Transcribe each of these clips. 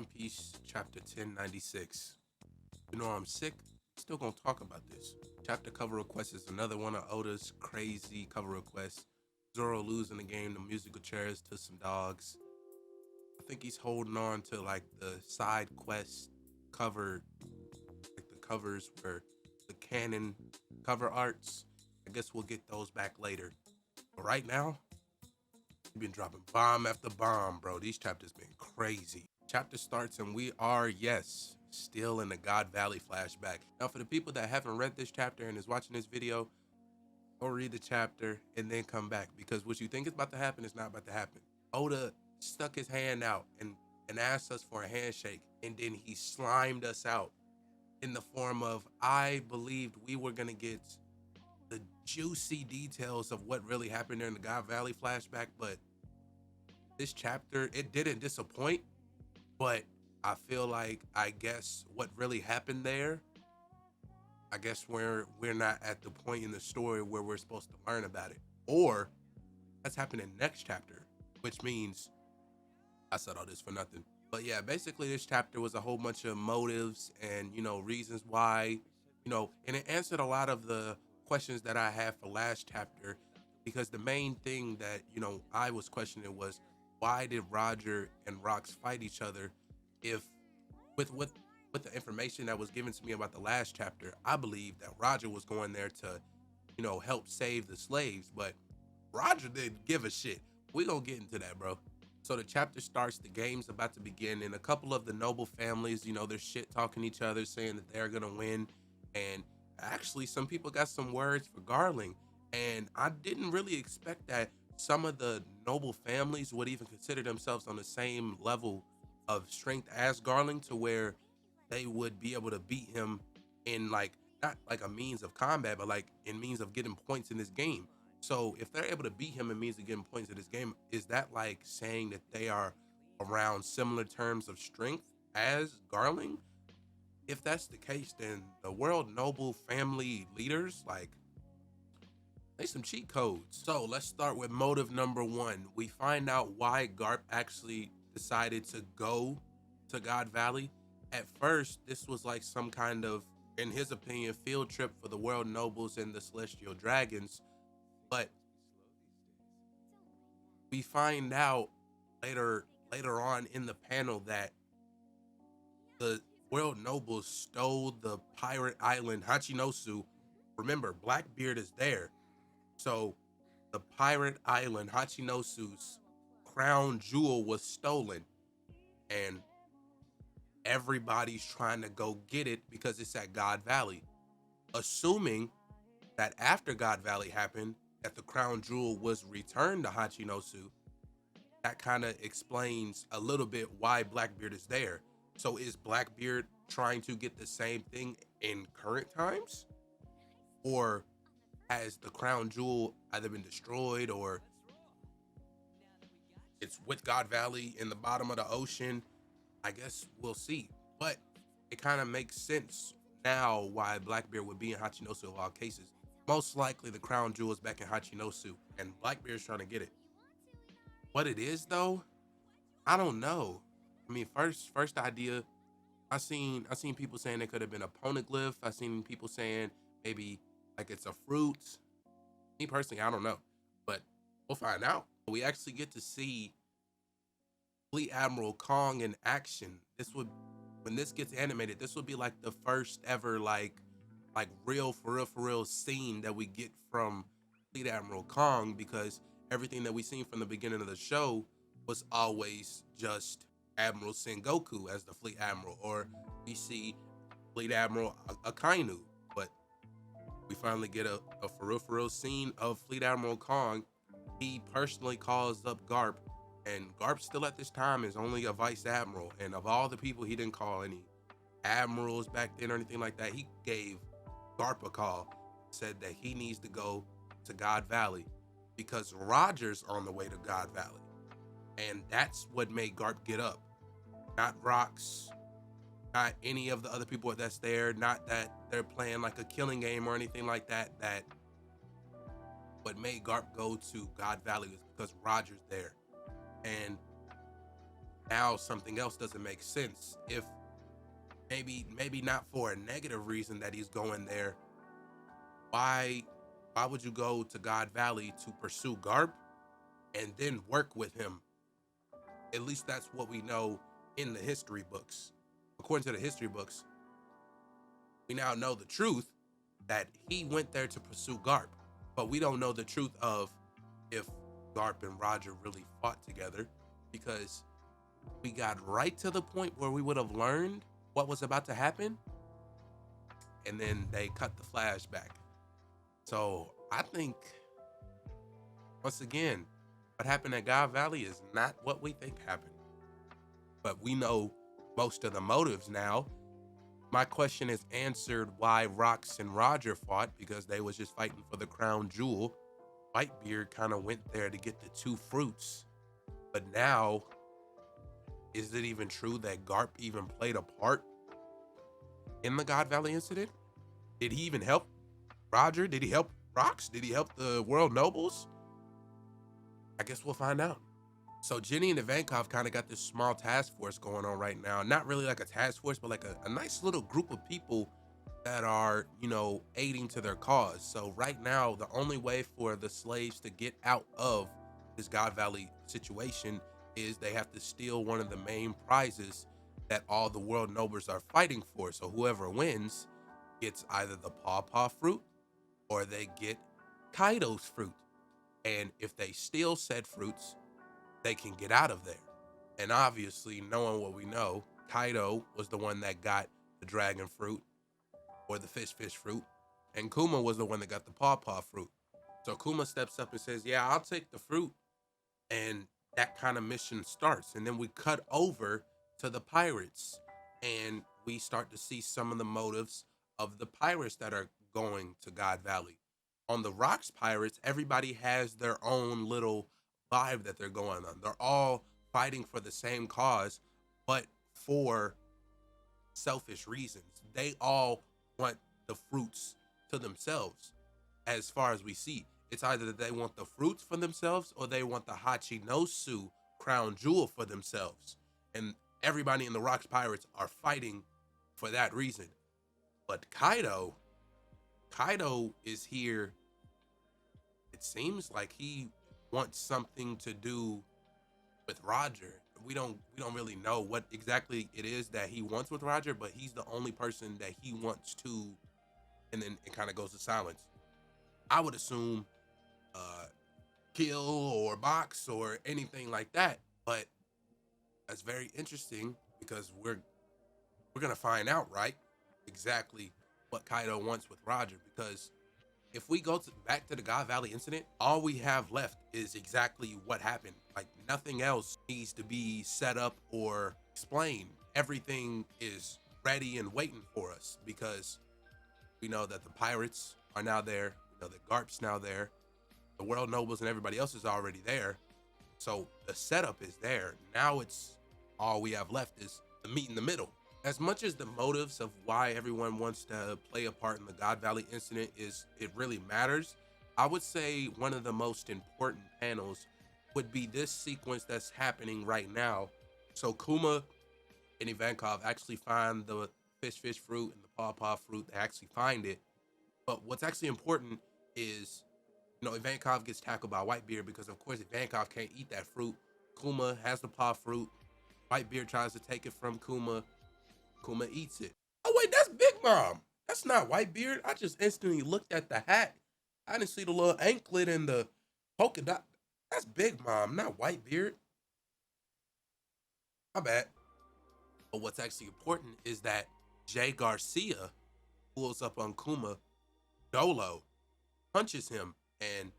One Piece chapter 1096. You know I'm sick, still gonna talk about this. Chapter cover request is another one of Oda's crazy cover requests. Zoro losing the game to musical chairs to some dogs. I think he's holding on to like the side quest cover, like the covers where the canon cover arts. I guess we'll get those back later. But right now, we've been dropping bomb after bomb, bro. These chapters been crazy. Chapter starts and we are, yes, still in the God Valley flashback. Now, for the people that haven't read this chapter and is watching this video, go read the chapter and then come back, because what you think is about to happen is not about to happen. Oda stuck his hand out and asked us for a handshake, and then he slimed us out in the form of, I believed we were gonna get the juicy details of what really happened during the God Valley flashback, but this chapter, it didn't disappoint, but I feel like, I guess what really happened there, I guess we're not at the point in the story where we're supposed to learn about it. Or that's happening next chapter, which means I said all this for nothing. But yeah, basically this chapter was a whole bunch of motives and, reasons why, and it answered a lot of the questions that I had for last chapter, because the main thing that, I was questioning was, why did Roger and Rox fight each other if with the information that was given to me about the last chapter, I believe that Roger was going there to, help save the slaves, but Roger didn't give a shit. We gonna get into that, bro. So the chapter starts, the game's about to begin, and a couple of the noble families, they're shit talking each other, saying that they're gonna win. And actually, some people got some words for Garling, and I didn't really expect that some of the noble families would even consider themselves on the same level of strength as Garling, to where they would be able to beat him in, like, not like a means of combat, but like in means of getting points in this game. So if they're able to beat him in means of getting points in this game, is that like saying that they are around similar terms of strength as Garling? If that's the case, then the world noble family leaders, like, they some cheat codes. So let's start with motive number one. We find out why Garp actually decided to go to God Valley. At first, this was like some kind of, in his opinion, field trip for the world nobles and the celestial dragons. But we find out later on in the panel that the world nobles stole the pirate island Hachinosu. Remember, Blackbeard is there. So the pirate island Hachinosu's crown jewel was stolen, and everybody's trying to go get it because it's at God Valley, assuming that after God Valley happened, that the crown jewel was returned to Hachinosu. That kind of explains a little bit why Blackbeard is there. So is Blackbeard trying to get the same thing in current times? Or has the crown jewel either been destroyed, or it's with God Valley in the bottom of the ocean? I guess we'll see. But it kind of makes sense now why Blackbeard would be in Hachinosu of all cases. Most likely the crown jewel is back in Hachinosu and Blackbeard's trying to get it. What it is though, I don't know. I mean, first idea, I seen people saying it could have been a poneglyph. I seen people saying maybe like it's a fruit. Me personally, I don't know, but we'll find out. We actually get to see Fleet Admiral Kong in action. When this gets animated, this will be like the first ever like real for real scene that we get from Fleet Admiral Kong, because everything that we seen from the beginning of the show was always just Admiral Sengoku as the Fleet Admiral, or we see Fleet Admiral Akainu. But we finally get a for real scene of Fleet Admiral Kong. He personally calls up Garp, and Garp still at this time is only a vice admiral. And of all the people, he didn't call any admirals back then or anything like that. He gave Garp a call, said that he needs to go to God Valley because Roger's on the way to God Valley. And that's what made Garp get up. Not Rox, not any of the other people that's there, not that they're playing like a killing game or anything like that. That what made Garp go to God Valley was because Roger's there. And now something else doesn't make sense. If maybe not for a negative reason that he's going there, why why would you go to God Valley to pursue Garp and then work with him? At least that's what we know in the history books. According to the history books, we now know the truth that he went there to pursue Garp, but we don't know the truth of if Garp and Roger really fought together, because we got right to the point where we would have learned what was about to happen, and then they cut the flashback. So I think, once again, what happened at God Valley is not what we think happened. But we know most of the motives now. My question is answered why Rox and Roger fought, because they was just fighting for the crown jewel. Whitebeard kind of went there to get the two fruits. But now, is it even true that Garp even played a part in the God Valley incident? Did he even help Roger? Did he help Rox? Did he help the world nobles? I guess we'll find out. So Jenny and Ivankov kind of got this small task force going on right now. Not really like a task force, but like a nice little group of people that are, aiding to their cause. So right now, the only way for the slaves to get out of this God Valley situation is they have to steal one of the main prizes that all the world nobles are fighting for. So whoever wins gets either the pawpaw fruit or they get Kaido's fruit. And if they steal said fruits, they can get out of there. And obviously, knowing what we know, Kaido was the one that got the dragon fruit or the fish fruit, and Kuma was the one that got the pawpaw fruit. So Kuma steps up and says, yeah, I'll take the fruit. And that kind of mission starts. And then we cut over to the pirates, and we start to see some of the motives of the pirates that are going to God Valley. On the Rocks Pirates, everybody has their own little vibe that they're going on. They're all fighting for the same cause, but for selfish reasons. They all want the fruits to themselves. As far as we see, it's either that they want the fruits for themselves or they want the Hachinosu crown jewel for themselves. And everybody in the Rocks Pirates are fighting for that reason. But Kaido is here. It seems like he wants something to do with Roger. We don't really know what exactly it is that he wants with Roger, but he's the only person that he wants to, and then it kind of goes to silence. I would assume kill or box or anything like that, but that's very interesting because we're gonna find out, right, exactly what Kaido wants with Roger. Because if we go back to the God Valley incident, all we have left is exactly what happened. Like, nothing else needs to be set up or explained. Everything is ready and waiting for us, because we know that the pirates are now there. We know that Garp's now there. The world nobles and everybody else is already there. So the setup is there. Now it's all we have left is the meet in the middle. As much as the motives of why everyone wants to play a part in the God Valley incident it really matters, I would say one of the most important panels would be this sequence that's happening right now. So Kuma and Ivankov actually find the fish fruit and the pawpaw fruit. They actually find it. But what's actually important is, Ivankov gets tackled by Whitebeard because, of course, Ivankov can't eat that fruit. Kuma has the paw fruit. Whitebeard tries to take it from Kuma. Kuma eats it. Oh, wait, that's Big Mom. That's not Whitebeard. I just instantly looked at the hat. I didn't see the little anklet and the polka dot. That's Big Mom, not Whitebeard. My bad. But what's actually important is that Jay Garcia pulls up on Kuma. Dolo punches him and,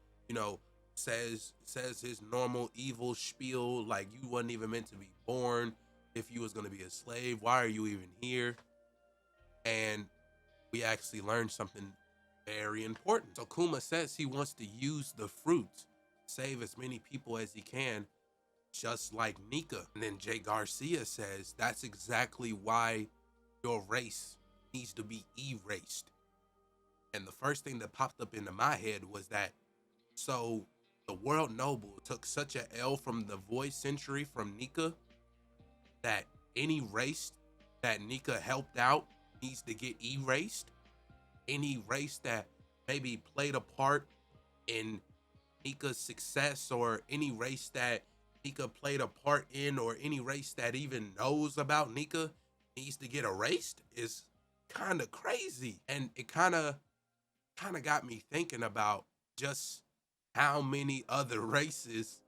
says his normal evil spiel, like, you wasn't even meant to be born. If you was going to be a slave, why are you even here? And we actually learned something very important. So Kuma says he wants to use the fruit, save as many people as he can, just like Nika. And then Jay Garcia says that's exactly why your race needs to be erased. And the first thing that popped up into my head was that, so the world noble took such a L from the void century from Nika, that any race that Nika helped out needs to get erased. Any race that maybe played a part in Nika's success, or any race that Nika played a part in, or any race that even knows about Nika needs to get erased is kind of crazy. And it kind of got me thinking about just how many other races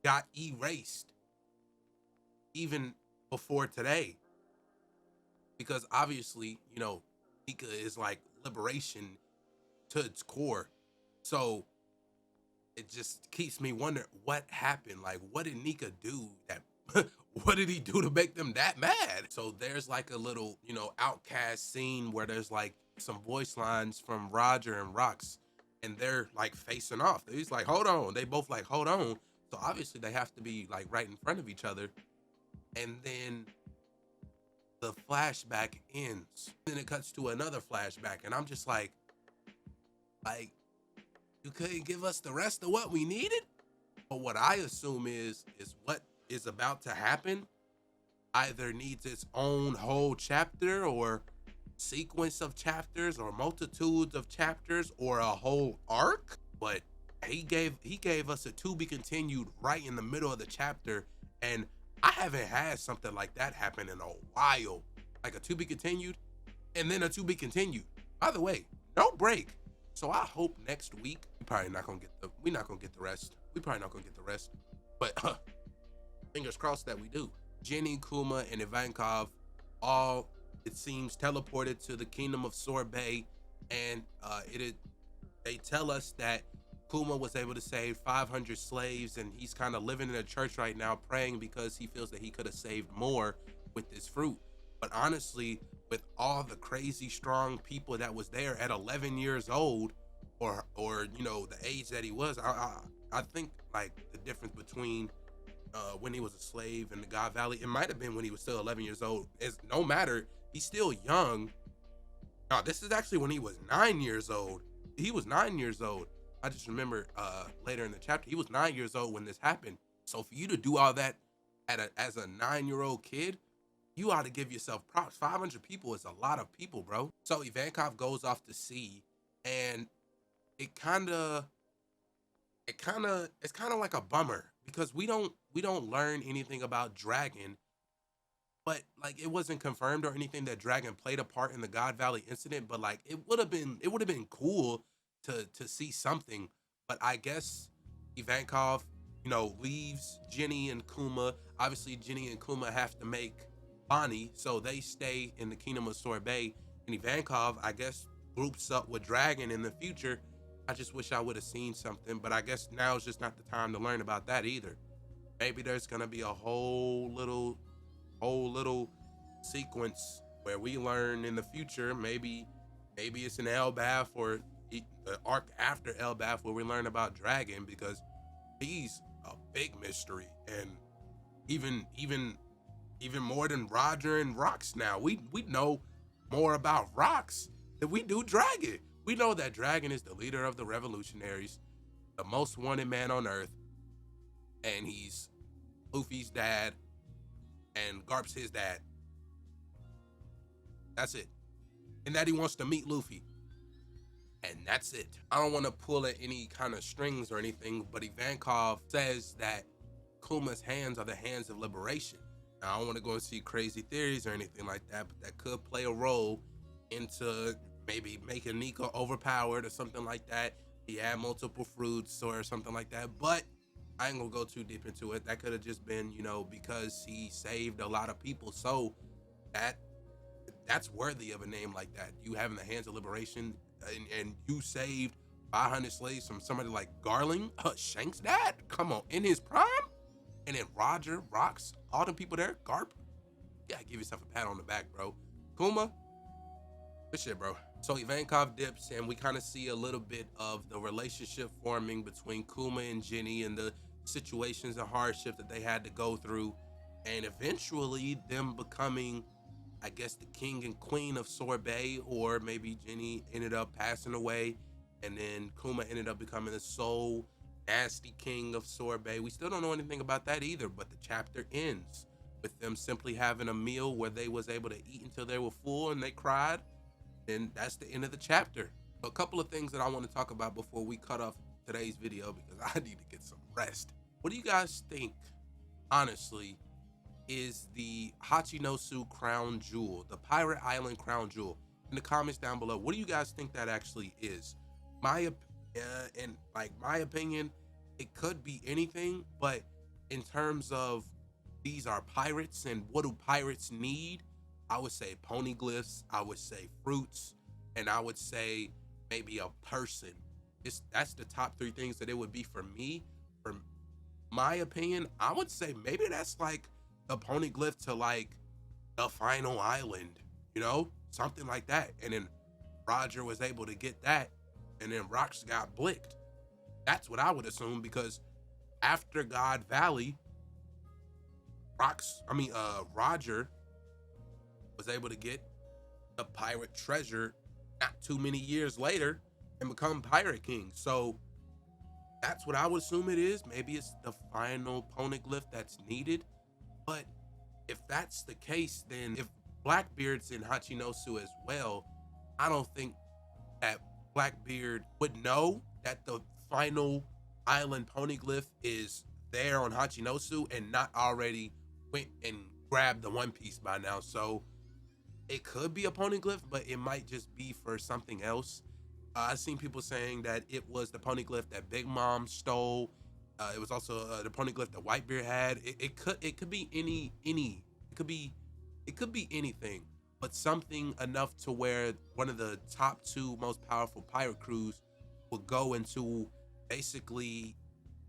got erased even before today. Because obviously, Nika is like liberation to its core. So it just keeps me wondering what happened. Like, what did Nika do that? What did he do to make them that mad? So there's like a little, outcast scene where there's like some voice lines from Roger and Rox, and they're like facing off. He's like, hold on. They both like, hold on. So obviously they have to be like right in front of each other. And then the flashback ends. Then it cuts to another flashback. And I'm just like, you couldn't give us the rest of what we needed? But what I assume is what is about to happen either needs its own whole chapter, or sequence of chapters, or multitudes of chapters, or a whole arc. But he gave us a to be continued right in the middle of the chapter, and I haven't had something like that happen in a while. Like a to be continued and then a to be continued. By the way, no break. So I hope next week we're not gonna get the rest. We probably not gonna get the rest. But fingers crossed that we do. Jenny, Kuma, and Ivankov all, it seems, teleported to the kingdom of Sorbet, and they tell us that Kuma was able to save 500 slaves, and he's kind of living in a church right now praying because he feels that he could have saved more with this fruit. But honestly, with all the crazy strong people that was there at 11 years old, or the age that he was, I think like the difference between when he was a slave in the God Valley, it might have been when he was still 11 years old. Is no matter, he's still young. No, this is actually when he was 9 years old. He was 9 years old. I just remember later in the chapter, he was 9 years old when this happened. So for you to do all that as a 9-year-old kid, you ought to give yourself props. 500 people is a lot of people, bro. So Ivankov goes off to sea, and it's kind of like a bummer because we don't learn anything about Dragon, but like it wasn't confirmed or anything that Dragon played a part in the God Valley incident. But like it would have been cool to see something. But I guess Ivankov, leaves Jenny and Kuma. Obviously, Jenny and Kuma have to make Bonnie, so they stay in the kingdom of Sorbet. And Ivankov, I guess, groups up with Dragon in the future. I just wish I would have seen something, but I guess now is just not the time to learn about that either. Maybe there's gonna be a whole little sequence where we learn in the future. Maybe it's an Elbaf, or the arc after Elbaf where we learn about Dragon, because he's a big mystery, and even more than Roger and Rox now. We know more about Rox than we do Dragon. We know that Dragon is the leader of the revolutionaries, the most wanted man on Earth, and he's Luffy's dad, and Garp's his dad. That's it. And that he wants to meet Luffy. And that's it. I don't want to pull at any kind of strings or anything, but Ivankov says that Kuma's hands are the hands of liberation. Now, I don't want to go and see crazy theories or anything like that, but that could play a role into maybe making Nika overpowered or something like that. He had multiple fruits or something like that, but I ain't gonna go too deep into it. That could have just been, because he saved a lot of people. So that's worthy of a name like that. You having the hands of liberation, and you saved 500 slaves from somebody like Garling, Shank's dad. Come on, in his prime. And then Roger, Rox, all them people there, Garp. You gotta give yourself a pat on the back, bro. Kuma, good shit, bro. So Ivankov dips, and we kind of see a little bit of the relationship forming between Kuma and Jenny, and the situations and hardships that they had to go through, and eventually them becoming, I guess, the king and queen of Sorbet, or maybe Jenny ended up passing away, and then Kuma ended up becoming the sole nasty king of Sorbet. We still don't know anything about that either, but the chapter ends with them simply having a meal where they was able to eat until they were full and they cried. And that's the end of the chapter. A couple of things that I want to talk about before we cut off today's video because I need to get some rest. What do you guys think, honestly, is the Hachinosu crown jewel, the Pirate Island crown jewel? In the comments down below, what do you guys think that actually is? In like my opinion, it could be anything, but in terms of these are pirates and what do pirates need, I would say poneglyphs, I would say fruits, and I would say maybe a person. That's the top three things that it would be for me. For my opinion, I would say maybe that's like the poneglyph to like the final island, something like that. And then Roger was able to get that, and then Rocks got blicked. That's what I would assume because after God Valley, Roger was able to get the pirate treasure not too many years later and become Pirate King. So that's what I would assume it is. Maybe it's the final poneglyph that's needed. But if that's the case, then if Blackbeard's in Hachinosu as well, I don't think that Blackbeard would know that the final island poneglyph is there on Hachinosu and not already went and grabbed the One Piece by now. So it could be a poneglyph, but it might just be for something else. I've seen people saying that it was the poneglyph that Big Mom stole. It was also the poneglyph that Whitebeard had. It could be it could be anything, but something enough to where one of the top two most powerful pirate crews would go into basically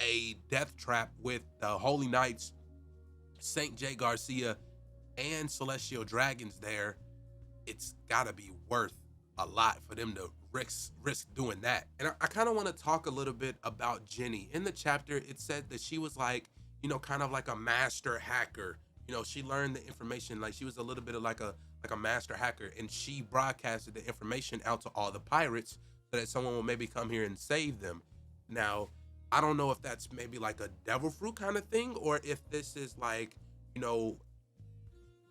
a death trap with the Holy Knights, Saint J. Garcia, and Celestial Dragons there. It's gotta be worth a lot for them to risk doing that. And I kind of want to talk a little bit about Jenny. In the chapter, it said that she was like, kind of like a master hacker. She learned the information, like she was a little bit of like a master hacker, and she broadcasted the information out to all the pirates so that someone will maybe come here and save them. Now, I don't know if that's maybe like a devil fruit kind of thing, or if this is like,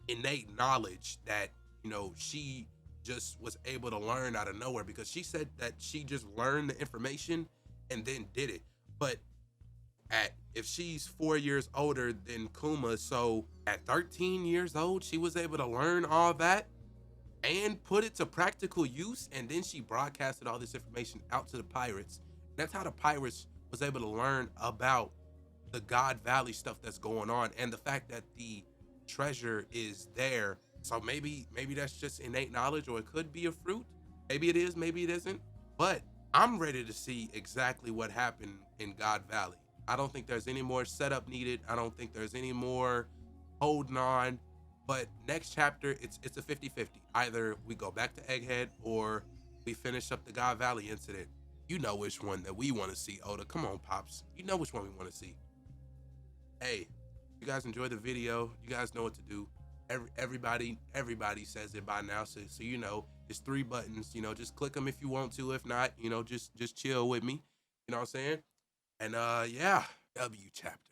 innate knowledge that, she just was able to learn out of nowhere, because she said that she just learned the information and then did it. But if she's 4 years older than Kuma, so at 13 years old, she was able to learn all that and put it to practical use, and then she broadcasted all this information out to the pirates. That's how the pirates was able to learn about the God Valley stuff that's going on, and the fact that the treasure is there. So maybe that's just innate knowledge, or it could be a fruit. Maybe it is, maybe it isn't. But I'm ready to see exactly what happened in God Valley. I don't think there's any more setup needed. I don't think there's any more holding on. But next chapter, it's a 50-50. Either we go back to Egghead or we finish up the God Valley incident. You know which one that we want to see, Oda. Come on, Pops. You know which one we want to see. Hey, you guys enjoyed the video. You guys know what to do. Everybody says it by now, so it's 3 buttons. Just click them if you want to. If not, just chill with me. You know what I'm saying? And yeah, W chapter.